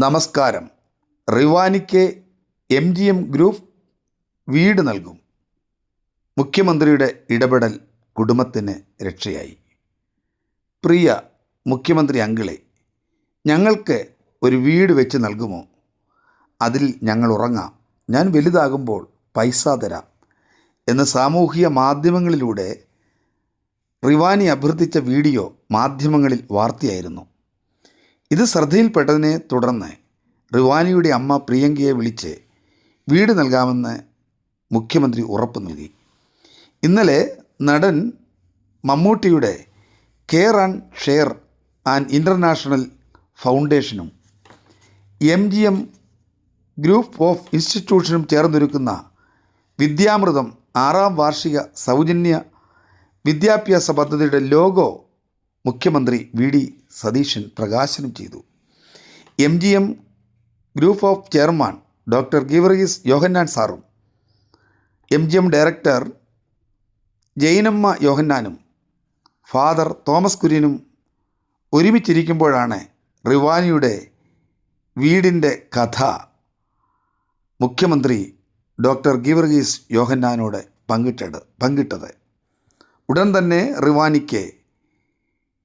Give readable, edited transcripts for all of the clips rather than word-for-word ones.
നമസ്കാരം. റിവാനിക്ക് MGM group വീട് നൽകും. മുഖ്യമന്ത്രിയുടെ ഇടപെടൽ കുടുംബത്തിന് രക്ഷയായി. പ്രിയ മുഖ്യമന്ത്രി അങ്കിളെ, ഞങ്ങൾക്ക് ഒരു വീട് വെച്ച് നൽകുമോ? അതിൽ ഞങ്ങൾ ഉറങ്ങാം. ഞാൻ വലുതാകുമ്പോൾ പൈസ തരാം എന്ന് സാമൂഹിക മാധ്യമങ്ങളിലൂടെ റിവാനി അഭ്യർത്ഥിച്ച വീഡിയോ മാധ്യമങ്ങളിൽ വാർത്തയായിരുന്നു. ഇത് ശ്രദ്ധയിൽപ്പെട്ടതിനെ തുടർന്ന് റിവാനിയുടെ അമ്മ പ്രിയങ്കയെ വിളിച്ച് വീട് നൽകാമെന്ന് മുഖ്യമന്ത്രി ഉറപ്പ് നൽകി. ഇന്നലെ നടൻ മമ്മൂട്ടിയുടെ care and share and international ഫൗണ്ടേഷനും MGM ഗ്രൂപ്പ് ഓഫ് ഇൻസ്റ്റിറ്റ്യൂഷനും ചേർന്നൊരുക്കുന്ന വിദ്യാമൃതം 6ാം വാർഷിക സൗജന്യ വിദ്യാഭ്യാസ പദ്ധതിയുടെ ലോഗോ മുഖ്യമന്ത്രി VD സതീശൻ പ്രകാശനം ചെയ്തു. MGM group of chairman doctor Geevarghese Yohannan സാറും MGM ഡയറക്ടർ ജൈനമ്മ യോഹന്നാനും ഫാദർ തോമസ് കുര്യനും ഒരുമിച്ചിരിക്കുമ്പോഴാണ് റിവാനിയുടെ വീടിൻ്റെ കഥ മുഖ്യമന്ത്രി ഡോക്ടർ ഗീവർഗീസ് യോഹന്നാനോട് പങ്കിട്ടത്. ഉടൻ തന്നെ റിവാനിക്ക്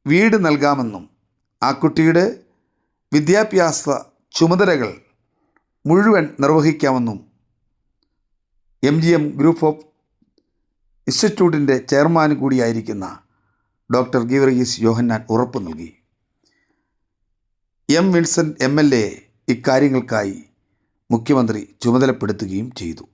വീട് നൽകാമെന്നും ആ കുട്ടിയുടെ വിദ്യാഭ്യാസ ചുമതലകൾ മുഴുവൻ നിർവഹിക്കാമെന്നും MGM ഗ്രൂപ്പ് ഓഫ് ഇൻസ്റ്റിറ്റ്യൂട്ടിൻ്റെ ചെയർമാൻ കൂടിയായിരിക്കുന്ന ഡോക്ടർ ഗീവർഗീസ് യോഹന്നാൻ ഉറപ്പ് നൽകി. M. വിൻസെൻ്റ് MLA ഇക്കാര്യങ്ങൾക്കായി മുഖ്യമന്ത്രി ചുമതലപ്പെടുത്തുകയും ചെയ്തു.